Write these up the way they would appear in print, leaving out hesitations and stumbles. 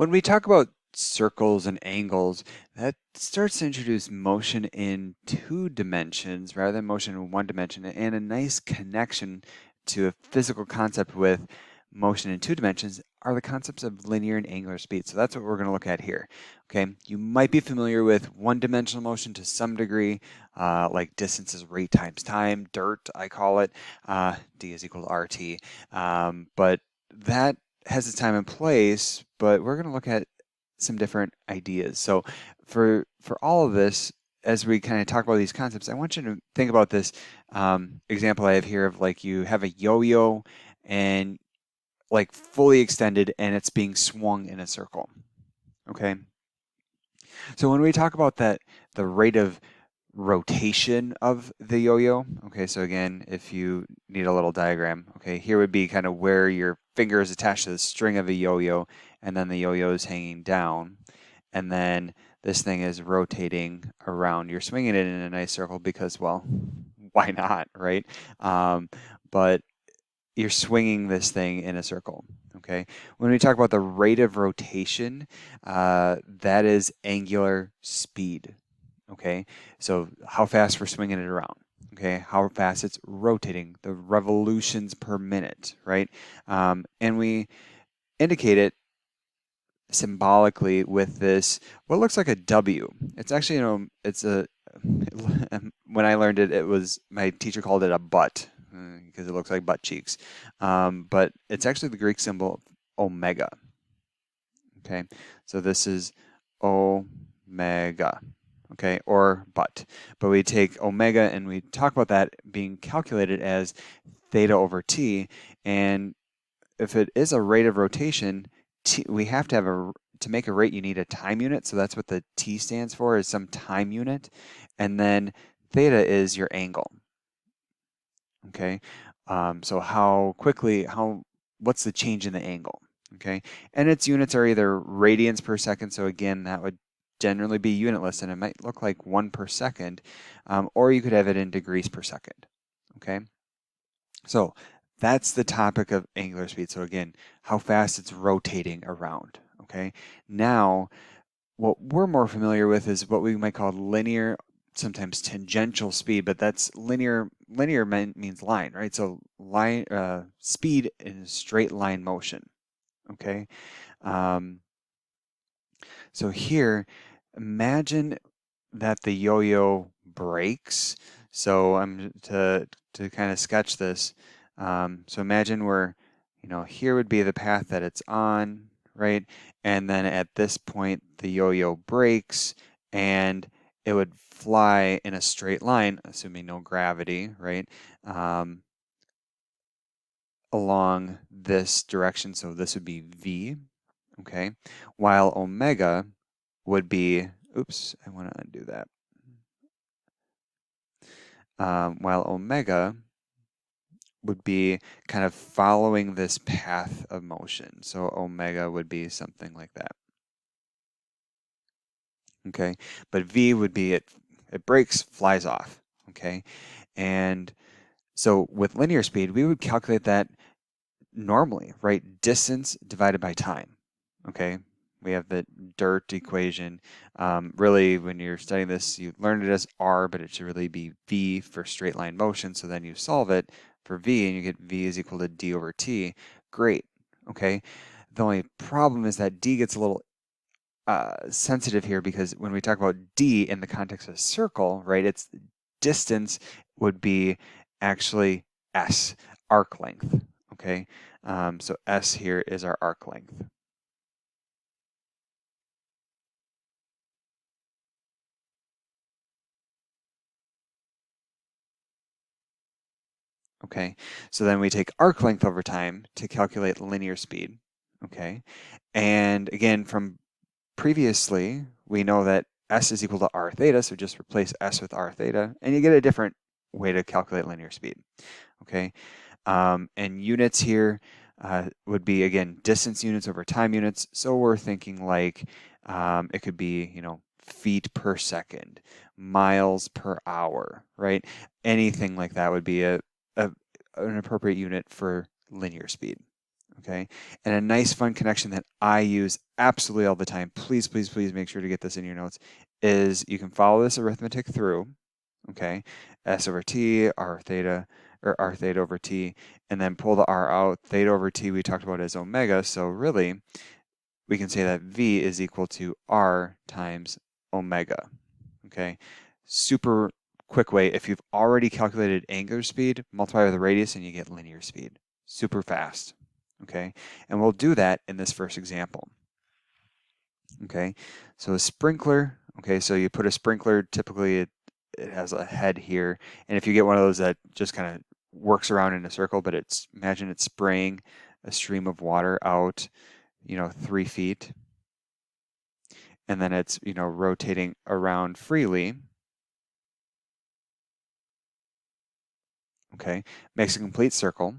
When we talk about circles and angles, that starts to introduce motion in two dimensions rather than motion in one dimension, and a nice connection to a physical concept with motion in two dimensions are the concepts of linear and angular speed. So that's what we're going to look at here. Okay, you might be familiar with one-dimensional motion to some degree, like distance is rate times time, dirt, I call it, d is equal to rt. But that has its time and place, but we're going to look at some different ideas. So for all of this, as we kind of talk about these concepts, I want you to think about this example I have here of like you have a yo-yo and like fully extended and it's being swung in a circle. Okay. So when we talk about that, the rate of rotation of the yo-yo. Okay, so again, if you need a little diagram, okay, here would be kind of where your finger is attached to the string of a yo-yo, and then the yo-yo is hanging down, and then this thing is rotating around. You're swinging it in a nice circle because, well, why not, right? But you're swinging this thing in a circle. Okay, when we talk about the rate of rotation, that is angular speed. Okay, so how fast we're swinging it around. Okay, how fast it's rotating, the revolutions per minute, right? And we indicate it symbolically with this what looks like a W. It's actually, it's a when I learned it, it was my teacher called it a butt because it looks like butt cheeks. But it's actually the Greek symbol omega. Okay, so this is omega. Okay, or but. But we take omega and we talk about that being calculated as theta over t. And if it is a rate of rotation, we have to have to make a rate, you need a time unit. So that's what the t stands for, is some time unit. And then theta is your angle. Okay, so what's the change in the angle? Okay, and its units are either radians per second. So again, that would generally be unitless, and it might look like 1 per second, or you could have it in degrees per second. Okay, so that's the topic of angular speed. So again, how fast it's rotating around. Okay, now what we're more familiar with is what we might call linear, sometimes tangential speed, but that's linear. Linear means line, right? So line speed in straight line motion. Okay, um, so here, imagine that the yo-yo breaks. So I'm to kind of sketch this. So imagine here would be the path that it's on, right? And then at this point, the yo-yo breaks and it would fly in a straight line, assuming no gravity, right? Along this direction. So this would be V, okay? While omega would be, oops, I want to undo that. While omega would be kind of following this path of motion. So omega would be something like that. Okay, but V would be it breaks, flies off. Okay, and so with linear speed, we would calculate that normally, right? Distance divided by time. Okay, we have the dirt equation. Really, when you're studying this, you learn it as R, but it should really be V for straight line motion. So then you solve it for V and you get V is equal to D over T. Great. Okay. The only problem is that D gets a little sensitive here because when we talk about D in the context of a circle, right, its distance would be actually S, arc length. Okay. So S here is our arc length. Okay, so then we take arc length over time to calculate linear speed. Okay, and again, from previously, we know that S is equal to R theta, so just replace S with R theta, and you get a different way to calculate linear speed. Okay, and units here would be, again, distance units over time units, so we're thinking like it could be, feet per second, miles per hour, right? Anything like that would be an appropriate unit for linear speed. okay? And a nice fun connection that I use absolutely all the time, please, please, please make sure to get this in your notes, is you can follow this arithmetic through, okay? S over T, R theta, or R theta over T, and then pull the R out. Theta over T we talked about as omega, so really we can say that V is equal to R times omega, okay? Super quick way, if you've already calculated angular speed, multiply with the radius and you get linear speed. Super fast, okay? And we'll do that in this first example, okay? So a sprinkler, okay, so you put a sprinkler, typically it has a head here, and if you get one of those that just kind of works around in a circle, but imagine it's spraying a stream of water out, 3 feet, and then it's, rotating around freely, okay, makes a complete circle,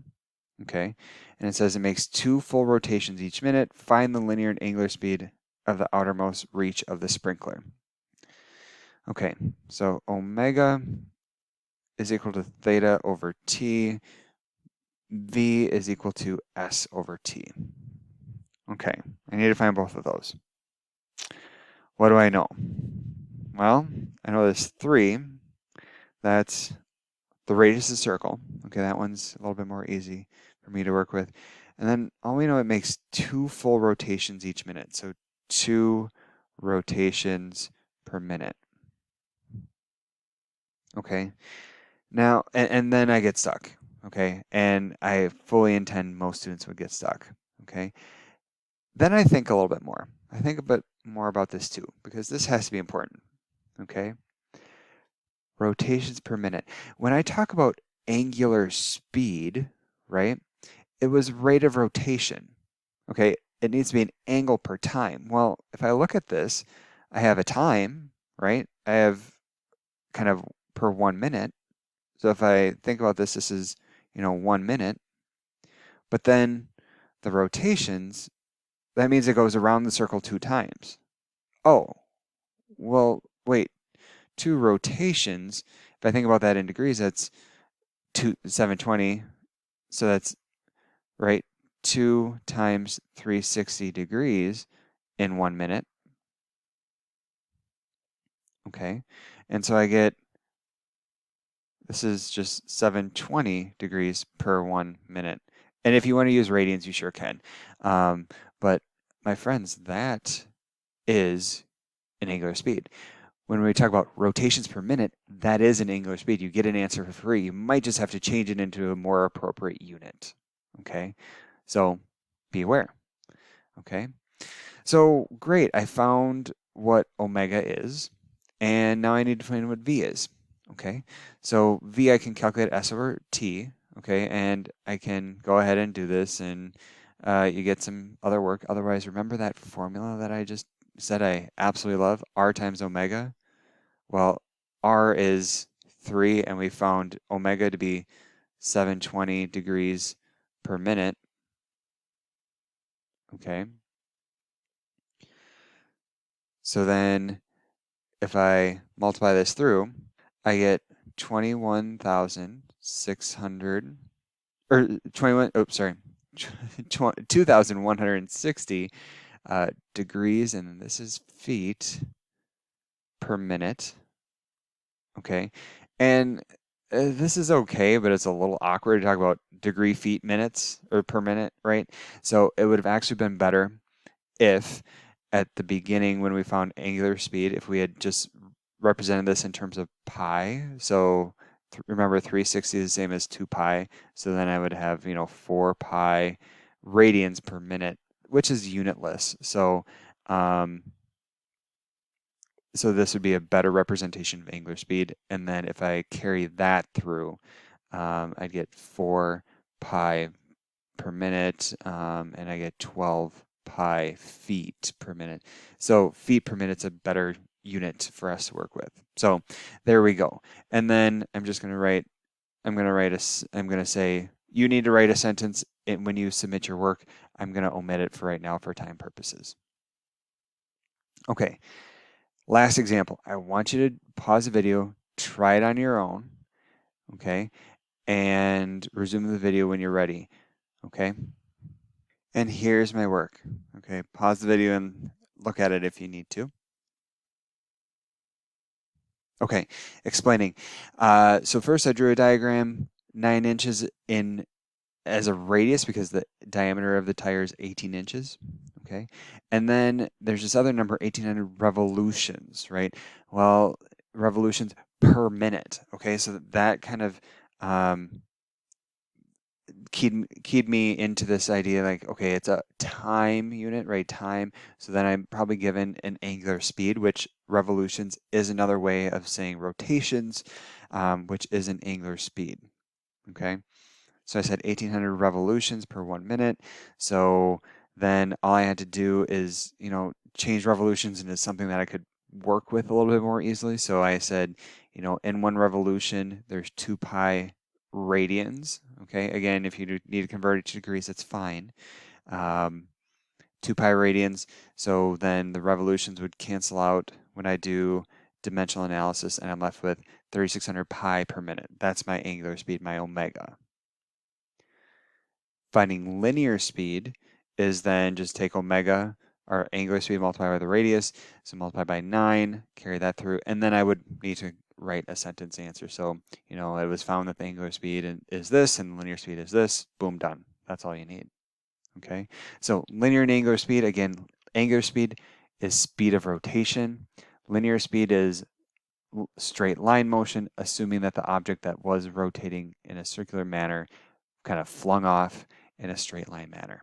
okay, and it says it makes 2 full rotations each minute. Find the linear and angular speed of the outermost reach of the sprinkler. Okay, so omega is equal to theta over t. V is equal to S over T. Okay, I need to find both of those. What do I know? Well, I know there's 3. That's the radius of the circle. Okay, that one's a little bit more easy for me to work with. And then all we know, it makes 2 full rotations each minute. So 2 rotations per minute. Okay, now, and then I get stuck. Okay, and I fully intend most students would get stuck. Okay, then I think a little bit more. I think a bit more about this too, because this has to be important. Okay, rotations per minute. When I talk about angular speed, right, it was rate of rotation. Okay, it needs to be an angle per time. Well, if I look at this, I have a time, right? I have kind of per 1 minute. So if I think about this, this is, 1 minute. But then the rotations, that means it goes around the circle 2 times. Oh, well, wait, 2 rotations, if I think about that in degrees, that's 720. So that's, right, 2 times 360 degrees in 1 minute. Okay, and so I get, this is just 720 degrees per 1 minute. And if you want to use radians, you sure can. But my friends, that is an angular speed. When we talk about rotations per minute, that is an angular speed. You get an answer for free. You might just have to change it into a more appropriate unit. Okay, so be aware. Okay, so great. I found what omega is, and now I need to find what V is. Okay, so V I can calculate S over T. Okay, and I can go ahead and do this, and you get some other work. Otherwise, remember that formula that I just said I absolutely love, R times omega? Well, R is 3, and we found omega to be 720 degrees per minute. Okay. So then if I multiply this through, I get 21,600, or 2,160 degrees, and this is feet per minute. Okay, and this is okay, but it's a little awkward to talk about degree feet minutes or per minute, right? So it would have actually been better if at the beginning when we found angular speed, if we had just represented this in terms of pi. So remember 360 is the same as 2 pi. So then I would have, 4 pi radians per minute, which is unitless. So so this would be a better representation of angular speed. And then if I carry that through, I'd get 4 pi per minute, and I get 12 pi feet per minute. So feet per minute's a better unit for us to work with. So there we go. And then I'm just going to write, I'm going to say, you need to write a sentence when you submit your work. I'm going to omit it for right now for time purposes. Okay. Last example, I want you to pause the video, try it on your own, okay, and resume the video when you're ready, okay? And here's my work. Okay, pause the video and look at it if you need to. Okay, explaining. So first I drew a diagram, 9 inches in as a radius because the diameter of the tire is 18 inches. Okay, and then there's this other number, 1800 revolutions, right? Well, revolutions per minute. Okay, so that kind of um, keyed me into this idea like, okay, it's a time unit, right? Time. So then I'm probably given an angular speed, which revolutions is another way of saying rotations, which is an angular speed. Okay. So I said 1800 revolutions per 1 minute. So then all I had to do is, change revolutions into something that I could work with a little bit more easily. So I said, in 1 revolution, there's 2 pi radians. Okay, again, if you need to convert it to degrees, that's fine. 2 pi radians. So then the revolutions would cancel out when I do dimensional analysis, and I'm left with 3600 pi per minute. That's my angular speed, my omega. Finding linear speed is then just take omega, or angular speed multiplied by the radius, so multiply by 9, carry that through, and then I would need to write a sentence answer. So, it was found that the angular speed is this and linear speed is this, boom, done. That's all you need. Okay, so linear and angular speed, again, angular speed is speed of rotation. Linear speed is straight line motion, assuming that the object that was rotating in a circular manner kind of flung off in a straight line manner.